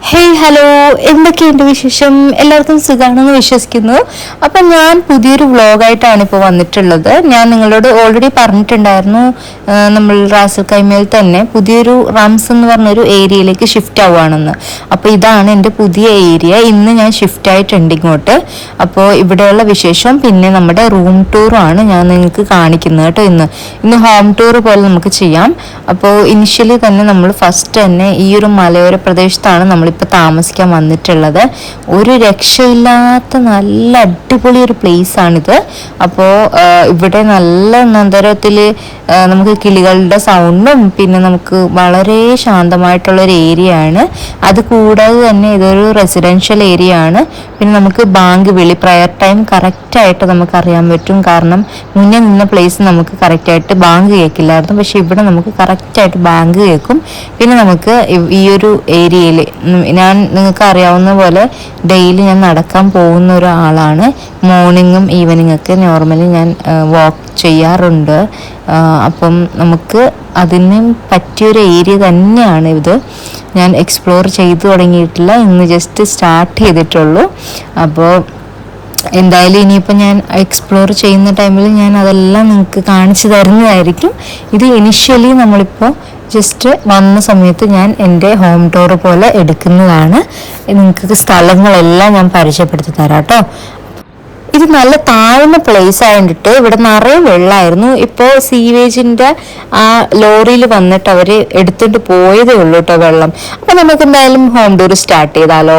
Hey hello, എന്തൊക്കെയുണ്ട് വിശേഷം? എല്ലാവർക്കും സുഖമാണെന്ന് വിശ്വസിക്കുന്നു. അപ്പം ഞാൻ പുതിയൊരു വ്ളോഗായിട്ടാണ് ഇപ്പോൾ വന്നിട്ടുള്ളത്. ഞാൻ നിങ്ങളോട് ഓൾറെഡി പറഞ്ഞിട്ടുണ്ടായിരുന്നു, നമ്മൾ റാസൽ കൈമയിൽ തന്നെ പുതിയൊരു റംസ് എന്ന് പറഞ്ഞൊരു ഏരിയയിലേക്ക് ഷിഫ്റ്റ് ആവുകയാണെന്ന്. അപ്പോൾ ഇതാണ് എൻ്റെ പുതിയ ഏരിയ. ഇന്ന് ഞാൻ ഷിഫ്റ്റ് ആയിട്ടുണ്ട് ഇങ്ങോട്ട്. അപ്പോൾ ഇവിടെയുള്ള വിശേഷം പിന്നെ നമ്മുടെ റൂം ടൂറാണ് ഞാൻ നിങ്ങൾക്ക് കാണിക്കുന്നത് കേട്ടോ. ഇന്ന് ഹോം ടൂർ പോലെ നമുക്ക് ചെയ്യാം. അപ്പോൾ ഇനിഷ്യലി തന്നെ നമ്മൾ ഫസ്റ്റ് തന്നെ ഈ ഒരു മലയോര പ്രദേശത്താണ് നമ്മളിപ്പോൾ താമസിക്കാൻ വന്നിട്ടുള്ളത്. ഒരു രക്ഷയില്ലാത്ത നല്ല അടിപൊളി ഒരു പ്ലേസ് ആണിത്. അപ്പോൾ ഇവിടെ നല്ല നഗരത്തിൽ നമുക്ക് കിളികളുടെ സൗണ്ടും പിന്നെ നമുക്ക് വളരെ ശാന്തമായിട്ടുള്ളൊരു ഏരിയ ആണ്. അത് കൂടാതെ തന്നെ ഇതൊരു റെസിഡൻഷ്യൽ ഏരിയ ആണ്. പിന്നെ നമുക്ക് ബാങ്ക് വിളി പ്രയർ ടൈം കറക്റ്റായിട്ട് നമുക്ക് അറിയാൻ പറ്റും. കാരണം മുന്നേ നിന്ന പ്ലേസ് നമുക്ക് കറക്റ്റായിട്ട് ബാങ്ക് കേൾക്കില്ലായിരുന്നു, പക്ഷെ ഇവിടെ നമുക്ക് കറക്റ്റായിട്ട് ബാങ്ക് കേൾക്കും. പിന്നെ നമുക്ക് ഈ ഒരു ഏരിയയിൽ ഞാൻ നിങ്ങൾക്ക് അറിയാവുന്ന പോലെ ഡെയിലി ഞാൻ നടക്കാൻ പോകുന്ന ഒരാളാണ്. മോർണിംഗും ഈവനിങ് ഒക്കെ നോർമലി ഞാൻ വാക്ക് ചെയ്യാറുണ്ട്. അപ്പം നമുക്ക് അതിന് പറ്റിയൊരു ഏരിയ തന്നെയാണ് ഇത്. ഞാൻ എക്സ്പ്ലോർ ചെയ്തു തുടങ്ങിയിട്ടില്ല, ഇന്ന് ജസ്റ്റ് സ്റ്റാർട്ട് ചെയ്തിട്ടുള്ളൂ. അപ്പോൾ എന്തായാലും ഇനിയിപ്പോൾ ഞാൻ എക്സ്പ്ലോർ ചെയ്യുന്ന ടൈമിൽ ഞാൻ അതെല്ലാം നിങ്ങൾക്ക് കാണിച്ചു തരുന്നതായിരിക്കും. ഇത് ഇനിഷ്യലി നമ്മളിപ്പോൾ ജസ്റ്റ് വന്ന സമയത്ത് ഞാൻ എൻ്റെ ഹോം ടൂർ പോലെ എടുക്കുന്നതാണ്. നിങ്ങൾക്ക് സ്ഥലങ്ങളെല്ലാം ഞാൻ പരിചയപ്പെടുത്തി തരാം കേട്ടോ. ഇത് നല്ല താഴ്ന്ന പ്ലേസ് ആയിട്ട് ഇവിടെ നിറയെ വെള്ളമായിരുന്നു. ഇപ്പോൾ സീവേജിൻ്റെ ആ ലോറിയിൽ വന്നിട്ട് അവർ എടുത്തിട്ട് പോയതേ ഉള്ളൂ കേട്ടോ വെള്ളം. അപ്പം നമുക്ക് എന്തായാലും ഹോം ടൂർ സ്റ്റാർട്ട് ചെയ്താലോ?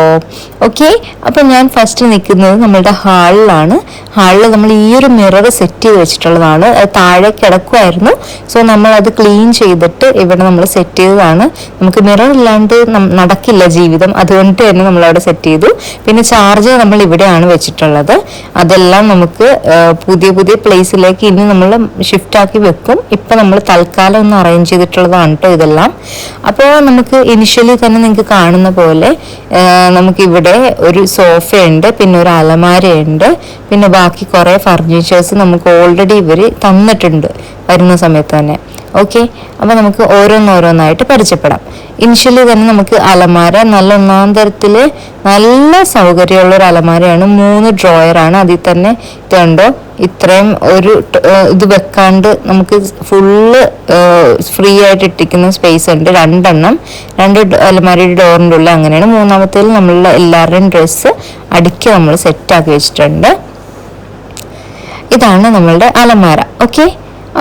ഓക്കെ. അപ്പം ഞാൻ ഫസ്റ്റ് നിൽക്കുന്നത് നമ്മളുടെ ഹാളിലാണ്. ഹാളിൽ നമ്മൾ ഈ ഒരു മിറർ സെറ്റ് ചെയ്ത് വെച്ചിട്ടുള്ളതാണ്. അത് താഴെ കിടക്കുമായിരുന്നു. സോ നമ്മളത് ക്ലീൻ ചെയ്തിട്ട് ഇവിടെ നമ്മൾ സെറ്റ് ചെയ്തതാണ്. നമുക്ക് മിറർ ഇല്ലാണ്ട് നടക്കില്ല ജീവിതം, അതുകൊണ്ട് തന്നെ നമ്മളവിടെ സെറ്റ് ചെയ്തു. പിന്നെ ചാർജർ നമ്മൾ ഇവിടെയാണ് വെച്ചിട്ടുള്ളത്. അതെല്ലാം നമുക്ക് പുതിയ പുതിയ പ്ലേസിലേക്ക് ഇനി നമ്മൾ ഷിഫ്റ്റ് ആക്കി വെക്കും. ഇപ്പം നമ്മൾ തൽക്കാലം ഒന്ന് അറേഞ്ച് ചെയ്തിട്ടുള്ളതാണ് കേട്ടോ ഇതെല്ലാം. അപ്പോൾ നമുക്ക് ഇനിഷ്യലി തന്നെ നിങ്ങൾക്ക് കാണുന്ന പോലെ നമുക്കിവിടെ ഒരു സോഫയുണ്ട്, പിന്നെ ഒരു അലമാരയുണ്ട്, പിന്നെ ബാക്കി കുറേ ഫർണിച്ചേഴ്സ് നമുക്ക് ഓൾറെഡി ഇവർ തന്നിട്ടുണ്ട് വരുന്ന സമയത്ത് തന്നെ. ഓക്കെ. അപ്പോൾ നമുക്ക് ഓരോന്നോരോന്നായിട്ട് പരിചയപ്പെടാം. ഇനിഷ്യലി തന്നെ നമുക്ക് അലമാര നല്ല ഒന്നാം തരത്തിൽ നല്ല സൗകര്യമുള്ളൊരു അലമാരയാണ്. 3 ഡ്രോയറാണ്. അതിൽ തന്നെ ഇതുണ്ടോ ഇത്രയും ഒരു ഇത് വെക്കാണ്ട് നമുക്ക് ഫുള്ള് ഫ്രീ ആയിട്ട് ഇട്ടിരിക്കുന്ന സ്പേസ് ഉണ്ട്. 2 എണ്ണം, 2 അലമാരയുടെ ഡോറിൻ്റെ ഉള്ളിൽ അങ്ങനെയാണ്. മൂന്നാമത്തേൽ നമ്മളുടെ എല്ലാവരുടെയും ഡ്രസ്സ് അടുക്കി നമ്മൾ സെറ്റാക്കി വെച്ചിട്ടുണ്ട്. ഇതാണ് നമ്മളുടെ അലമാര. ഓക്കെ.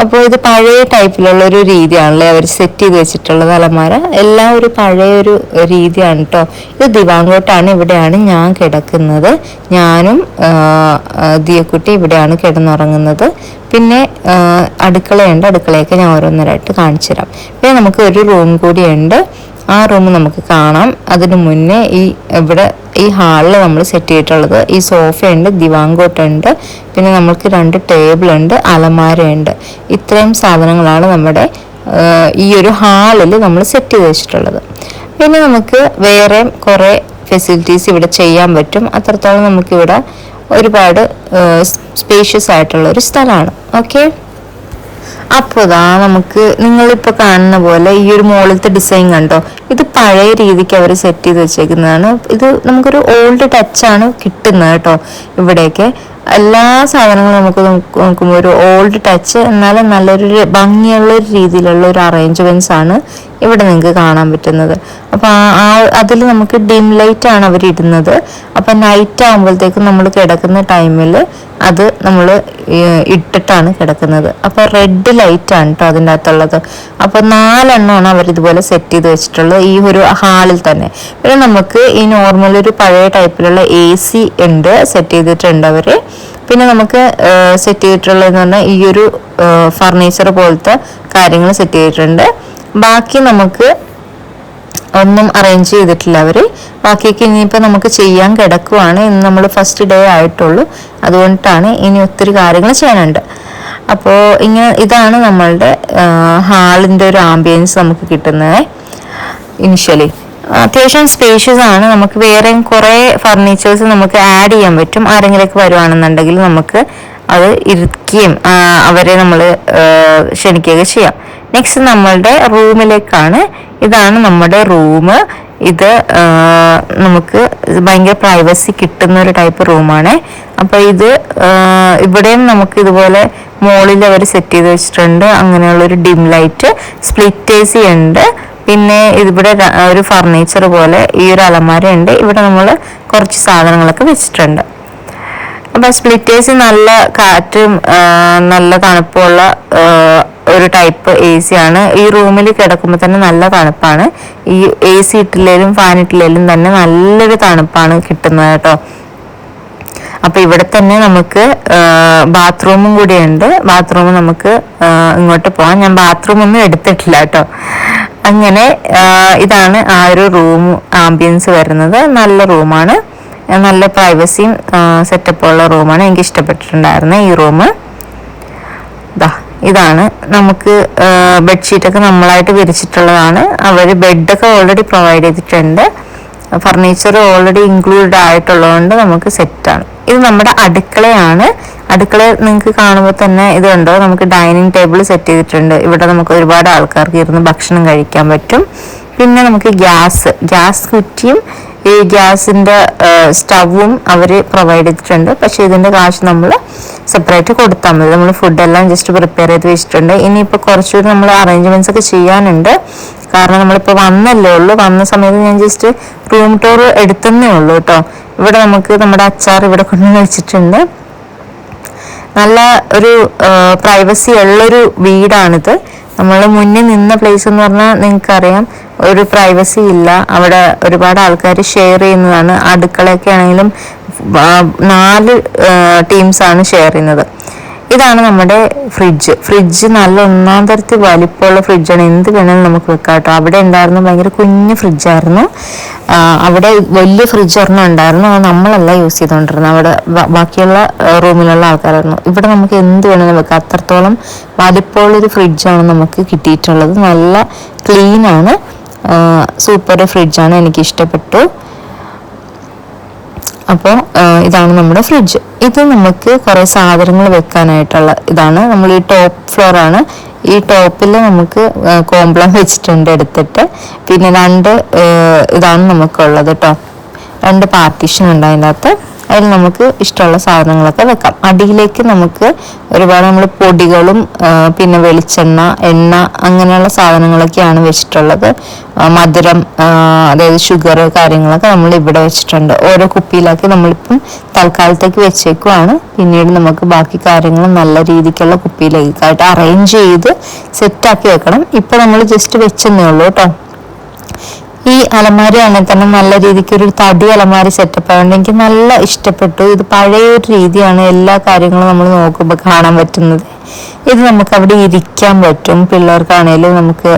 അപ്പോൾ ഇത് പഴയ ടൈപ്പിലുള്ള ഒരു രീതിയാണല്ലേ അവർ സെറ്റ് ചെയ്ത് വെച്ചിട്ടുള്ളത്. അലമാര എല്ലാം ഒരു പഴയൊരു രീതിയാണ് കേട്ടോ. ഇത് ദിവാങ്കോട്ടാണ്. ഇവിടെയാണ് ഞാൻ കിടക്കുന്നത്. ഞാനും ദിയക്കുട്ടി ഇവിടെയാണ് കിടന്നുറങ്ങുന്നത്. പിന്നെ അടുക്കളയുണ്ട്. അടുക്കളയൊക്കെ ഞാൻ ഓരോന്നരായിട്ട് കാണിച്ചു തരാം. പിന്നെ നമുക്ക് ഒരു റൂം കൂടിയുണ്ട്. ആ റൂം നമുക്ക് കാണാം. അതിനു മുന്നേ ഇവിടെ ഈ ഹാളിൽ നമ്മൾ സെറ്റ് ചെയ്തിട്ടുള്ളത് ഈ സോഫയുണ്ട്, ദിവാങ്കോട്ടുണ്ട്, പിന്നെ നമുക്ക് 2 ടേബിളുണ്ട്, അലമാരയുണ്ട്. ഇത്രയും സാധനങ്ങളാണ് നമ്മുടെ ഈ ഒരു ഹാളിൽ നമ്മൾ സെറ്റ് ചെയ്ത് വെച്ചിട്ടുള്ളത്. പിന്നെ നമുക്ക് വേറെ കുറേ ഫെസിലിറ്റീസ് ഇവിടെ ചെയ്യാൻ പറ്റും. അത്രത്തോളം നമുക്കിവിടെ ഒരുപാട് സ്പേഷ്യസ് ആയിട്ടുള്ള ഒരു സ്ഥലമാണ്. ഓക്കെ. അപ്പോൾ നമുക്ക് നിങ്ങളിപ്പോൾ കാണുന്ന പോലെ ഈ ഒരു മുകളിലത്തെ ഡിസൈൻ കണ്ടോ, ഇത് പഴയ രീതിക്ക് അവർ സെറ്റ് ചെയ്ത് വെച്ചേക്കുന്നതാണ്. ഇത് നമുക്കൊരു ഓൾഡ് ടച്ചാണ് കിട്ടുന്നത് കേട്ടോ. ഇവിടെയൊക്കെ എല്ലാ സാധനങ്ങളും നമുക്ക് നോക്കുമ്പോൾ ഒരു ഓൾഡ് ടച്ച്, എന്നാലും നല്ലൊരു ഭംഗിയുള്ള ഒരു രീതിയിലുള്ള ഒരു അറേഞ്ച്മെന്റ്സ് ആണ് ഇവിടെ നിങ്ങൾക്ക് കാണാൻ പറ്റുന്നത്. അപ്പോൾ അതിൽ നമുക്ക് ഡിം ലൈറ്റ് ആണ് അവർ ഇടുന്നത്. അപ്പം നൈറ്റ് ആകുമ്പോഴത്തേക്കും നമ്മൾ കിടക്കുന്ന ടൈമിൽ അത് നമ്മൾ ഇട്ടിട്ടാണ് കിടക്കുന്നത്. അപ്പോൾ റെഡ് ലൈറ്റ് ആണ് കേട്ടോ അതിൻ്റെ അകത്തുള്ളത്. അപ്പോൾ 4 എണ്ണമാണ് അവർ ഇതുപോലെ സെറ്റ് ചെയ്ത് വെച്ചിട്ടുള്ളത് ഈ ഒരു ഹാളിൽ തന്നെ. പിന്നെ നമുക്ക് ഈ നോർമൽ ഒരു പഴയ ടൈപ്പിലുള്ള AC ഉണ്ട്, സെറ്റ് ചെയ്തിട്ടുണ്ട് അവർ. പിന്നെ നമുക്ക് സെറ്റ് ചെയ്തിട്ടുള്ളതെന്ന് പറഞ്ഞാൽ ഈ ഒരു ഫർണിച്ചർ പോലത്തെ കാര്യങ്ങൾ സെറ്റ് ചെയ്തിട്ടുണ്ട്. ബാക്കി നമുക്ക് ഒന്നും അറേഞ്ച് ചെയ്തിട്ടില്ല അവർ. ബാക്കിയൊക്കെ ഇനിയിപ്പോൾ നമുക്ക് ചെയ്യാൻ കിടക്കുവാണ്. ഇന്ന് നമ്മൾ ഫസ്റ്റ് ഡേ ആയിട്ടുള്ളൂ, അതുകൊണ്ടിട്ടാണ് ഇനി ഒത്തിരി കാര്യങ്ങൾ ചെയ്യാനുണ്ട്. അപ്പോൾ ഇതാണ് നമ്മളുടെ ഹാളിൻ്റെ ഒരു ആംബിയൻസ് നമുക്ക് കിട്ടുന്നത്. ഇനിഷ്യലി അത്യാവശ്യം സ്പേഷ്യസ് ആണ്. നമുക്ക് വേറെയും കുറേ ഫർണിച്ചേഴ്സ് നമുക്ക് ആഡ് ചെയ്യാൻ പറ്റും. ആരെങ്കിലുമൊക്കെ വരുവാണെന്നുണ്ടെങ്കിൽ നമുക്ക് അത് ഇരിക്കുകയും അവരെ നമ്മൾ ക്ഷണിക്കുകയൊക്കെ ചെയ്യാം. നെക്സ്റ്റ് നമ്മളുടെ റൂമിലേക്കാണ്. ഇതാണ് നമ്മുടെ റൂം. ഇത് നമുക്ക് ഭയങ്കര പ്രൈവസി കിട്ടുന്ന ഒരു ടൈപ്പ് റൂമാണ്. അപ്പോൾ ഇത് ഇവിടെയും നമുക്ക് ഇതുപോലെ മോളിൽ അവർ സെറ്റ് ചെയ്ത് വെച്ചിട്ടുണ്ട്. അങ്ങനെയുള്ളൊരു dim light, split A C ഉണ്ട്. പിന്നെ ഇവിടെ ഒരു ഫർണിച്ചർ പോലെ ഈ ഒരു അലമാര ഉണ്ട്. ഇവിടെ നമ്മൾ കുറച്ച് സാധനങ്ങളൊക്കെ വെച്ചിട്ടുണ്ട്. അപ്പം സ്പ്ലിറ്റ് എ സി നല്ല കാറ്റും നല്ല തണുപ്പുള്ള ഒരു ടൈപ്പ് എ സി ആണ്. ഈ റൂമിൽ കിടക്കുമ്പോൾ തന്നെ നല്ല തണുപ്പാണ്. ഈ എ സി ഇട്ടില്ലേലും ഫാൻ ഇട്ടില്ലേലും തന്നെ നല്ലൊരു തണുപ്പാണ് കിട്ടുന്നത് കേട്ടോ. അപ്പൊ ഇവിടെ തന്നെ നമുക്ക് ബാത്റൂമും കൂടി ഉണ്ട്. ബാത്റൂം നമുക്ക് ഇങ്ങോട്ട് പോകാം. ഞാൻ ബാത്റൂം ഒന്നും എടുത്തിട്ടില്ല കേട്ടോ. അങ്ങനെ ഇതാണ് ആ ഒരു റൂം ആംബിയൻസ് വരുന്നത്. നല്ല റൂമാണ്, നല്ല പ്രൈവസിയും സെറ്റപ്പുള്ള റൂമാണ്. എനിക്ക് ഇഷ്ടപ്പെട്ടിട്ടുണ്ടായിരുന്നു ഈ റൂം. ഇതാണ് നമുക്ക് ബെഡ്ഷീറ്റൊക്കെ നമ്മളായിട്ട് വിരിച്ചിട്ടുള്ളതാണ്. അവർ ബെഡൊക്കെ ഓൾറെഡി പ്രൊവൈഡ് ചെയ്തിട്ടുണ്ട്. ഫർണിച്ചർ ഓൾറെഡി ഇൻക്ലൂഡ് ആയിട്ടുള്ളതുകൊണ്ട് നമുക്ക് സെറ്റാണ്. ഇത് നമ്മുടെ അടുക്കളയാണ്. അടുക്കള നിങ്ങൾക്ക് കാണുമ്പോൾ തന്നെ ഇതുണ്ടോ, നമുക്ക് ഡൈനിങ് ടേബിൾ സെറ്റ് ചെയ്തിട്ടുണ്ട്. ഇവിടെ നമുക്ക് ഒരുപാട് ആൾക്കാർക്ക് ഇരുന്ന് ഭക്ഷണം കഴിക്കാൻ പറ്റും. പിന്നെ നമുക്ക് ഗ്യാസ് കുറ്റിയും ഈ ഗ്യാസിൻ്റെ സ്റ്റവും അവർ പ്രൊവൈഡ് ചെയ്തിട്ടുണ്ട്. പക്ഷേ ഇതിൻ്റെ കാശ് നമ്മൾ സെപ്പറേറ്റ് കൊടുത്താൽ മതി. നമ്മൾ ഫുഡെല്ലാം ജസ്റ്റ് പ്രിപ്പയർ ചെയ്ത് വെച്ചിട്ടുണ്ട്. ഇനിയിപ്പോൾ കുറച്ചുകൂടി നമ്മൾ അറേഞ്ച്മെൻറ്റ്സ് ഒക്കെ ചെയ്യാനുണ്ട്. കാരണം നമ്മളിപ്പോൾ വന്നല്ലേ ഉള്ളൂ. വന്ന സമയത്ത് ഞാൻ ജസ്റ്റ് റൂം ടൂർ എടുത്തന്നേ ഉള്ളൂ കേട്ടോ. ഇവിടെ നമുക്ക് നമ്മുടെ അച്ചാർ ഇവിടെ കൊണ്ട് വെച്ചിട്ടുണ്ട്. നല്ല ഒരു പ്രൈവസി ഉള്ളൊരു വീടാണിത്. നമ്മൾ മുന്നിൽ നിന്ന പ്ലേസ് എന്ന് പറഞ്ഞാൽ നിങ്ങൾക്കറിയാം, ഒരു പ്രൈവസി ഇല്ല. അവിടെ ഒരുപാട് ആൾക്കാർ ഷെയർ ചെയ്യുന്നതാണ്. അടുക്കളയൊക്കെ ആണെങ്കിലും 4 ടീംസാണ് ഷെയർ ചെയ്യുന്നത്. ഇതാണ് നമ്മുടെ ഫ്രിഡ്ജ് നല്ല ഒന്നാം തരത്തിൽ വലിപ്പമുള്ള ഫ്രിഡ്ജാണ്. എന്ത് വേണമെങ്കിലും നമുക്ക് വെക്കാം കേട്ടോ. അവിടെ ഉണ്ടായിരുന്നു ഭയങ്കര കുഞ്ഞു ഫ്രിഡ്ജായിരുന്നു. അവിടെ വലിയ ഫ്രിഡ്ജ് ഒരെണ്ണം ഉണ്ടായിരുന്നു. അത് നമ്മളല്ല യൂസ് ചെയ്തുകൊണ്ടിരുന്നത്, അവിടെ ബാക്കിയുള്ള റൂമിലുള്ള ആൾക്കാരായിരുന്നു. ഇവിടെ നമുക്ക് എന്ത് വേണമെങ്കിലും വെക്കാം. അത്രത്തോളം വലിപ്പമുള്ളൊരു ഫ്രിഡ്ജാണ് നമുക്ക് കിട്ടിയിട്ടുള്ളത്. നല്ല ക്ലീനാണ്, സൂപ്പർ ഫ്രിഡ്ജാണ്, എനിക്ക് ഇഷ്ടപ്പെട്ടു. അപ്പോൾ ഇതാണ് നമ്മുടെ ഫ്രിഡ്ജ്. ഇത് നമുക്ക് കുറേ സാധനങ്ങൾ വെക്കാനായിട്ടുള്ള ഇതാണ്. നമ്മൾ ഈ ടോപ്പ് ഫ്ലോറാണ്. ഈ ടോപ്പിൽ നമുക്ക് കോംപ്ലം വെച്ചിട്ടുണ്ട് എടുത്തിട്ട്. പിന്നെ 2 ഇതാണ് നമുക്കുള്ളത് കേട്ടോ. 2 പാർട്ടീഷൻ ഉണ്ട് അതിൻ്റെ അകത്ത്. അതിൽ നമുക്ക് ഇഷ്ടമുള്ള സാധനങ്ങളൊക്കെ വെക്കാം. അടിയിലേക്ക് നമുക്ക് ഒരുപാട് നമ്മൾ പൊടികളും പിന്നെ വെളിച്ചെണ്ണ, എണ്ണ അങ്ങനെയുള്ള സാധനങ്ങളൊക്കെയാണ് വെച്ചിട്ടുള്ളത്. മധുരം, അതായത് ഷുഗർ കാര്യങ്ങളൊക്കെ നമ്മൾ ഇവിടെ വെച്ചിട്ടുണ്ട്. ഓരോ കുപ്പിയിലാക്കി നമ്മളിപ്പം തൽക്കാലത്തേക്ക് വെച്ചേക്കുവാണ്. പിന്നീട് നമുക്ക് ബാക്കി കാര്യങ്ങൾ നല്ല രീതിക്കുള്ള കുപ്പിയിലേക്കായിട്ട് അറേഞ്ച് ചെയ്ത് സെറ്റാക്കി വെക്കണം. ഇപ്പം നമ്മൾ ജസ്റ്റ് വെച്ചെന്നേ ഉള്ളൂ കേട്ടോ. ഈ അലമാരി അങ്ങനെ തന്നെ നല്ല രീതിക്ക് ഒരു തടി അലമാരി സെറ്റപ്പ് ആയതുകൊണ്ട് എനിക്ക് നല്ല ഇഷ്ടപ്പെട്ടു. ഇത് പഴയ ഒരു രീതിയാണ്. എല്ലാ കാര്യങ്ങളും നമ്മൾ നോക്കുമ്പോൾ കാണാൻ പറ്റുന്നത്. ഇത് നമുക്ക് അവിടെ ഇരിക്കാൻ പറ്റും. പിള്ളേർക്കാണേലും നമുക്ക്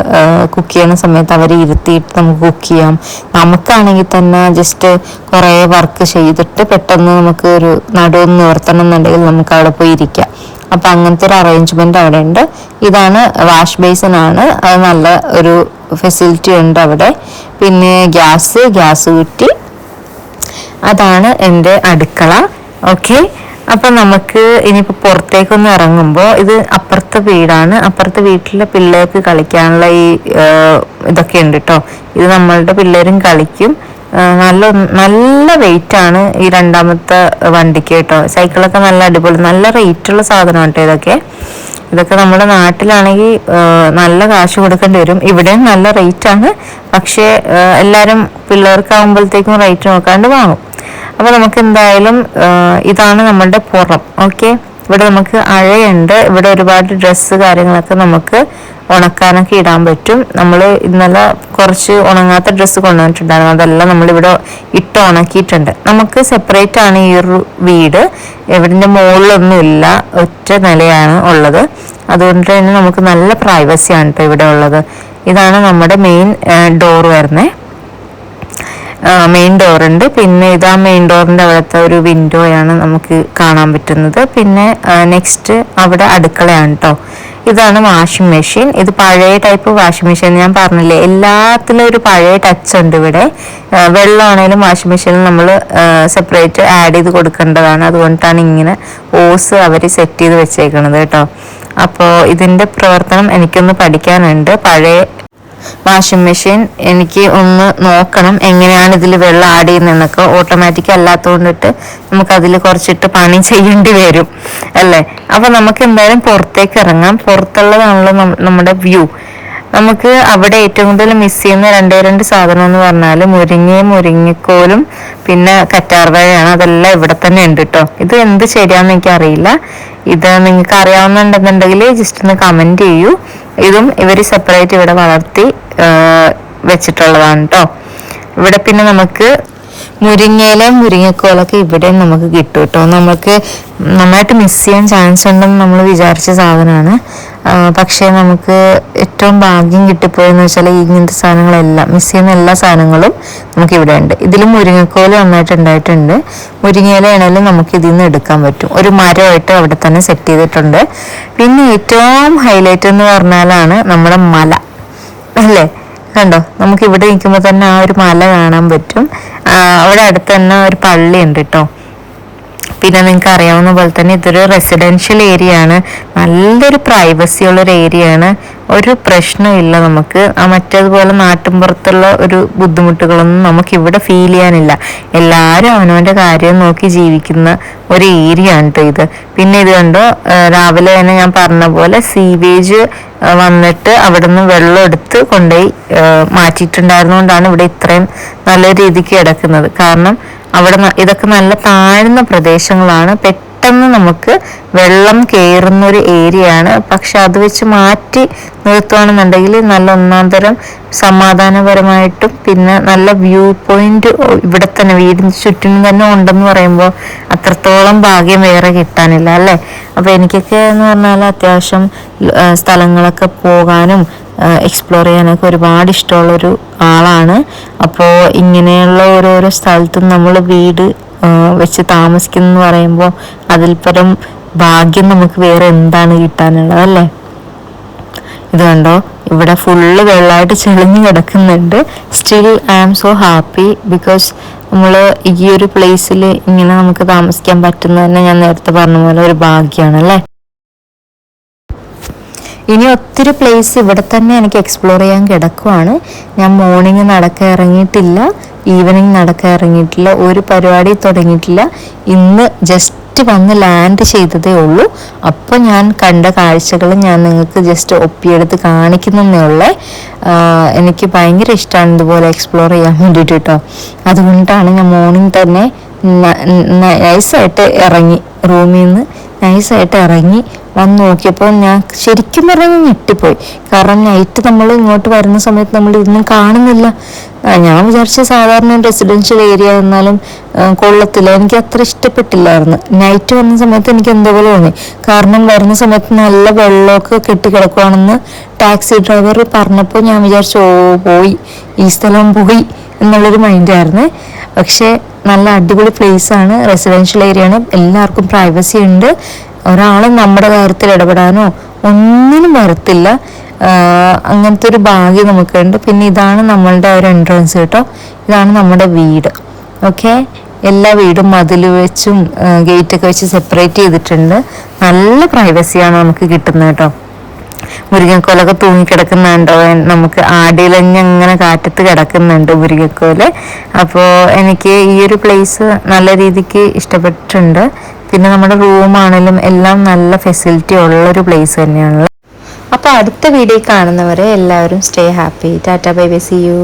കുക്ക് ചെയ്യുന്ന സമയത്ത് അവരെ ഇരുത്തിയിട്ട് നമുക്ക് കുക്ക് ചെയ്യാം. നമുക്കാണെങ്കിൽ തന്നെ ജസ്റ്റ് കുറേ വർക്ക് ചെയ്തിട്ട് പെട്ടെന്ന് നമുക്ക് ഒരു നടുവൊന്ന് നിവർത്തണം എന്നുണ്ടെങ്കിൽ നമുക്ക് അവിടെ പോയി ഇരിക്കാം. അപ്പം അങ്ങനത്തെ ഒരു അറേഞ്ച്മെന്റ് അവിടെ ഉണ്ട്. ഇതാണ് വാഷ് ബേസിൻ ആണ്. അത് നല്ല ഒരു ഫെസിലിറ്റി ഉണ്ട് അവിടെ. പിന്നെ ഗ്യാസ് കുറ്റി, അതാണ് എൻ്റെ അടുക്കള. ഓക്കെ, അപ്പം നമുക്ക് ഇനിയിപ്പോൾ പുറത്തേക്കൊന്ന് ഇറങ്ങുമ്പോൾ, ഇത് അപ്പുറത്തെ വീടാണ്. അപ്പുറത്തെ വീട്ടിലെ പിള്ളേർക്ക് കളിക്കാനുള്ള ഈ ഇതൊക്കെ ഉണ്ട് കേട്ടോ. ഇത് നമ്മളുടെ പിള്ളേരും കളിക്കും. നല്ല വെയിറ്റ് ആണ് ഈ 2ാമത്തെ വണ്ടിക്ക് കേട്ടോ. സൈക്കിളൊക്കെ നല്ല അടിപൊളി, നല്ല റേറ്റുള്ള സാധനമാണ് കേട്ടോ ഇതൊക്കെ നമ്മുടെ നാട്ടിലാണെങ്കിൽ നല്ല കാശ് കൊടുക്കേണ്ടി വരും. ഇവിടെയും നല്ല റേറ്റ് ആണ്. പക്ഷേ എല്ലാവരും പിള്ളേർക്കാവുമ്പോഴത്തേക്കും റേറ്റ് നോക്കാണ്ട് വാങ്ങും. അപ്പോൾ നമുക്ക് എന്തായാലും ഇതാണ് നമ്മളുടെ പുറം. ഓക്കെ, ഇവിടെ നമുക്ക് അഴയുണ്ട്. ഇവിടെ ഒരുപാട് ഡ്രസ്സ് കാര്യങ്ങളൊക്കെ നമുക്ക് ഉണക്കാനൊക്കെ ഇടാൻ പറ്റും. നമ്മൾ ഇന്നലെ കുറച്ച് ഉണങ്ങാത്ത ഡ്രസ്സ് കൊണ്ടുവന്നിട്ടുണ്ടായിരുന്നു. അതെല്ലാം നമ്മളിവിടെ ഇട്ട് ഉണക്കിയിട്ടുണ്ട്. നമുക്ക് സെപ്പറേറ്റ് ആണ് ഈ ഒരു വീട്. എവിടിൻ്റെ മുകളിലൊന്നും ഇല്ല, ഒറ്റ നിലയാണ് ഉള്ളത്. അതുകൊണ്ട് തന്നെ നമുക്ക് നല്ല പ്രൈവസിയാണ് കേട്ടോ ഇവിടെ ഉള്ളത്. ഇതാണ് നമ്മുടെ മെയിൻ ഡോർ വരുന്നത്. മെയിൻ ഡോറുണ്ട്. പിന്നെ ഇതാ മെയിൻ ഡോറിൻ്റെ അവിടുത്തെ ഒരു വിൻഡോയാണ് നമുക്ക് കാണാൻ പറ്റുന്നത്. പിന്നെ നെക്സ്റ്റ് അവിടെ അടുക്കളയാണ് കേട്ടോ. ഇതാണ് വാഷിംഗ് മെഷീൻ. ഇത് പഴയ ടൈപ്പ് വാഷിംഗ് മെഷീൻ. ഞാൻ പറഞ്ഞില്ലേ, എല്ലാത്തിലും ഒരു പഴയ ടച്ച് ഉണ്ട് ഇവിടെ. വെള്ളമാണേലും വാഷിംഗ് മെഷീനിൽ നമ്മൾ സെപ്പറേറ്റ് ആഡ് ചെയ്ത് കൊടുക്കേണ്ടതാണ്. അതുകൊണ്ടാണ് ഇങ്ങനെ ഓസ് അവർ സെറ്റ് ചെയ്ത് വെച്ചേക്കണത് കേട്ടോ. അപ്പോൾ ഇതിൻ്റെ പ്രവർത്തനം എനിക്കൊന്ന് പഠിക്കാനുണ്ട്. പഴയ വാഷിംഗ് മെഷീൻ എനിക്ക് ഒന്ന് നോക്കണം എങ്ങനെയാണ് ഇതിൽ വെള്ളം ആഡ് ചെയ്യുന്നതെന്നൊക്കെ. ഓട്ടോമാറ്റിക് അല്ലാത്തതുകൊണ്ടിട്ട് നമുക്കതിൽ കുറച്ചിട്ട് പണി ചെയ്യേണ്ടി വരും അല്ലേ. അപ്പം നമുക്ക് എന്തായാലും പുറത്തേക്ക് ഇറങ്ങാം. പുറത്തുള്ളതാണല്ലോ നമ്മുടെ വ്യൂ. നമുക്ക് അവിടെ ഏറ്റവും കൂടുതൽ മിസ് ചെയ്യുന്ന രണ്ട് സാധനം എന്ന് പറഞ്ഞാൽ മുരിങ്ങക്കോലും പിന്നെ കറ്റാർവാഴയാണ്. അതെല്ലാം ഇവിടെ തന്നെ ഉണ്ട് കേട്ടോ. ഇത് എന്ത് ശരിയാണെന്ന് എനിക്കറിയില്ല. ഇത് നിങ്ങൾക്ക് അറിയാവുന്നുണ്ടെന്നുണ്ടെങ്കിൽ ജസ്റ്റ് ഒന്ന് കമൻറ്റ് ചെയ്യൂ. ഇതും ഇവർ സെപ്പറേറ്റ് ഇവിടെ വളർത്തി വെച്ചിട്ടുള്ളതാണ് കേട്ടോ. ഇവിടെ പിന്നെ നമുക്ക് മുരിങ്ങക്കോലൊക്കെ ഇവിടെ നമുക്ക് കിട്ടും കേട്ടോ. നമുക്ക് നന്നായിട്ട് മിസ് ചെയ്യാൻ ചാൻസ് ഉണ്ടെന്ന് നമ്മൾ വിചാരിച്ച സാധനമാണ്. പക്ഷേ നമുക്ക് ഏറ്റവും ഭാഗ്യം കിട്ടിപ്പോയെന്ന് വെച്ചാൽ ഇങ്ങനത്തെ സാധനങ്ങളെല്ലാം മിസ് ചെയ്യുന്ന എല്ലാ സാധനങ്ങളും നമുക്ക് ഇവിടെ ഉണ്ട്. ഇതിൽ മുരിങ്ങക്കോല് നന്നായിട്ട് ഉണ്ടായിട്ടുണ്ട്. മുരിങ്ങയിലാണെങ്കിലും നമുക്ക് ഇതിൽ നിന്ന് എടുക്കാൻ പറ്റും. ഒരു മരമായിട്ട് അവിടെ തന്നെ സെറ്റ് ചെയ്തിട്ടുണ്ട്. പിന്നെ ഏറ്റവും ഹൈലൈറ്റ് എന്ന് പറഞ്ഞാലാണ് നമ്മുടെ മല അല്ലേ. കണ്ടോ, നമുക്ക് ഇവിടെ നിൽക്കുമ്പോൾ തന്നെ ആ ഒരു മല കാണാൻ പറ്റും. അവിടെ അടുത്ത് തന്നെ ഒരു പള്ളി ഉണ്ട് കേട്ടോ. പിന്നെ നിങ്ങൾക്ക് അറിയാവുന്ന പോലെ തന്നെ ഇതൊരു റെസിഡൻഷ്യൽ ഏരിയ ആണ്. നല്ലൊരു പ്രൈവസി ഉള്ളൊരു ഏരിയ ആണ്. ഒരു പ്രശ്നമില്ല നമുക്ക്. മറ്റേതുപോലെ നാട്ടിൻപുറത്തുള്ള ഒരു ബുദ്ധിമുട്ടുകളൊന്നും നമുക്ക് ഇവിടെ ഫീൽ ചെയ്യാനില്ല. എല്ലാവരും അവനവൻ്റെ കാര്യം നോക്കി ജീവിക്കുന്ന ഒരു ഏരിയ ആണ് കേട്ടോ ഇത്. പിന്നെ ഇത് കണ്ടോ, രാവിലെ തന്നെ ഞാൻ പറഞ്ഞ പോലെ സീവേജ് വന്നിട്ട് അവിടെ നിന്ന് വെള്ളം എടുത്ത് കൊണ്ടുപോയി മാറ്റിയിട്ടുണ്ടായിരുന്നുകൊണ്ടാണ് ഇവിടെ ഇത്രയും നല്ല രീതിക്ക് കിടക്കുന്നത്. കാരണം അവിടെ ഇതൊക്കെ നല്ല താഴ്ന്ന പ്രദേശങ്ങളാണ്. പെട്ടെന്ന് നമുക്ക് വെള്ളം കയറുന്ന ഒരു ഏരിയ ആണ്. പക്ഷെ അത് വെച്ച് മാറ്റി നിർത്തുകയാണെന്നുണ്ടെങ്കിൽ നല്ല ഒന്നാം തരം സമാധാനപരമായിട്ടും പിന്നെ നല്ല വ്യൂ പോയിന്റ് ഇവിടെ തന്നെ വീടിന് ചുറ്റിനും തന്നെ ഉണ്ടെന്ന് പറയുമ്പോൾ അത്രത്തോളം ഭാഗ്യം വേറെ കിട്ടാനില്ല അല്ലേ. അപ്പൊ എനിക്കൊക്കെ എന്ന് പറഞ്ഞാൽ അത്യാവശ്യം സ്ഥലങ്ങളൊക്കെ പോകാനും എക്സ്പ്ലോർ ചെയ്യാനൊക്കെ ഒരുപാട് ഇഷ്ടമുള്ളൊരു ആളാണ്. അപ്പോൾ ഇങ്ങനെയുള്ള ഓരോരോ സ്ഥലത്തും നമ്മൾ വീട് വെച്ച് താമസിക്കുന്നു പറയുമ്പോൾ അതിൽ പരം ഭാഗ്യം നമുക്ക് വേറെ എന്താണ് കിട്ടാനുള്ളത് അല്ലേ. ഇത് കണ്ടോ, ഇവിടെ ഫുള്ള് വെള്ളമായിട്ട് ചെളിഞ്ഞ് കിടക്കുന്നുണ്ട്. Still I am so happy because നമ്മൾ ഈ ഒരു പ്ലേസിൽ ഇങ്ങനെ നമുക്ക് താമസിക്കാൻ പറ്റുന്നത് തന്നെ ഞാൻ നേരത്തെ പറഞ്ഞ പോലെ ഒരു ഭാഗ്യമാണ് അല്ലേ. ഇനി ഒത്തിരി പ്ലേസ് ഇവിടെ തന്നെ എനിക്ക് എക്സ്പ്ലോർ ചെയ്യാൻ കിടക്കുവാണ്. ഞാൻ മോർണിംഗ് നടക്കാൻ ഇറങ്ങിയിട്ടില്ല, ഈവനിങ് നടക്കാൻ ഇറങ്ങിയിട്ടില്ല, ഒരു പരിപാടി തുടങ്ങിയിട്ടില്ല. ഇന്ന് ജസ്റ്റ് വന്ന് ലാൻഡ് ചെയ്തതേ ഉള്ളൂ. അപ്പോൾ ഞാൻ കണ്ട കാഴ്ചകൾ ഞാൻ നിങ്ങൾക്ക് ജസ്റ്റ് ഒപ്പിയെടുത്ത് കാണിക്കുന്നതേ ഉള്ളേ. എനിക്ക് ഭയങ്കര ഇഷ്ടമാണ് ഇതുപോലെ എക്സ്പ്ലോർ ചെയ്യാൻ വേണ്ടിയിട്ട് കേട്ടോ. അതുകൊണ്ടാണ് ഞാൻ മോർണിംഗ് തന്നെ നൈസായിട്ട് ഇറങ്ങി, റൂമിൽ നിന്ന് നൈസായിട്ട് ഇറങ്ങി വന്ന് നോക്കിയപ്പോൾ ഞാൻ ശരിക്കും പറഞ്ഞാൽ ഞെട്ടിപ്പോയി. കാരണം നൈറ്റ് നമ്മൾ ഇങ്ങോട്ട് വരുന്ന സമയത്ത് നമ്മൾ ഇതൊന്നും കാണുന്നില്ല. ഞാൻ വിചാരിച്ച സാധാരണ റെസിഡൻഷ്യൽ ഏരിയ എന്നാലും കൊള്ളത്തില്ല, എനിക്ക് അത്ര ഇഷ്ടപ്പെട്ടില്ലായിരുന്നു. നൈറ്റ് വന്ന സമയത്ത് എനിക്ക് എന്തോ പോലെ തോന്നി. കാരണം വരുന്ന സമയത്ത് നല്ല വെള്ളമൊക്കെ കെട്ടിക്കിടക്കുവാണെന്ന് ടാക്സി ഡ്രൈവർ പറഞ്ഞപ്പോൾ ഞാൻ വിചാരിച്ചു പോയി, ഈ സ്ഥലം പോയി എന്നുള്ളൊരു മൈൻഡായിരുന്നു. പക്ഷേ നല്ല അടിപൊളി പ്ലേസ് ആണ്, റെസിഡൻഷ്യൽ ഏരിയ ആണ്, എല്ലാവർക്കും പ്രൈവസി ഉണ്ട്. ഒരാളും നമ്മുടെ കാര്യത്തിൽ ഇടപെടാനോ ഒന്നിനും വരത്തില്ല. അങ്ങനത്തെ ഒരു ഭാഗ്യം നമുക്കുണ്ട്. പിന്നെ ഇതാണ് നമ്മളുടെ ഒരു എൻട്രൻസ് കേട്ടോ. ഇതാണ് നമ്മുടെ വീട്. ഓക്കെ, എല്ലാ വീടും മതിൽ വെച്ചും ഗേറ്റൊക്കെ വെച്ച് സെപ്പറേറ്റ് ചെയ്തിട്ടുണ്ട്. നല്ല പ്രൈവസിയാണ് നമുക്ക് കിട്ടുന്നത് കേട്ടോ. മുരിങ്ങക്കോലൊക്കെ തൂങ്ങിക്കിടക്കുന്നുണ്ടോ, നമുക്ക് ആടിയിലഞ്ഞങ്ങനെ കാറ്റത്ത് കിടക്കുന്നുണ്ട് മുരിങ്ങക്കോല്. അപ്പോൾ എനിക്ക് ഈ ഒരു പ്ലേസ് നല്ല രീതിക്ക് ഇഷ്ടപ്പെട്ടിട്ടുണ്ട്. പിന്നെ നമ്മുടെ റൂമാണെങ്കിലും എല്ലാം നല്ല ഫെസിലിറ്റി ഉള്ളൊരു പ്ലേസ് തന്നെയാണ്. അപ്പോൾ അടുത്ത വീഡിയോ കാണുന്നവരെ എല്ലാവരും stay happy. Tata bye bye, see U.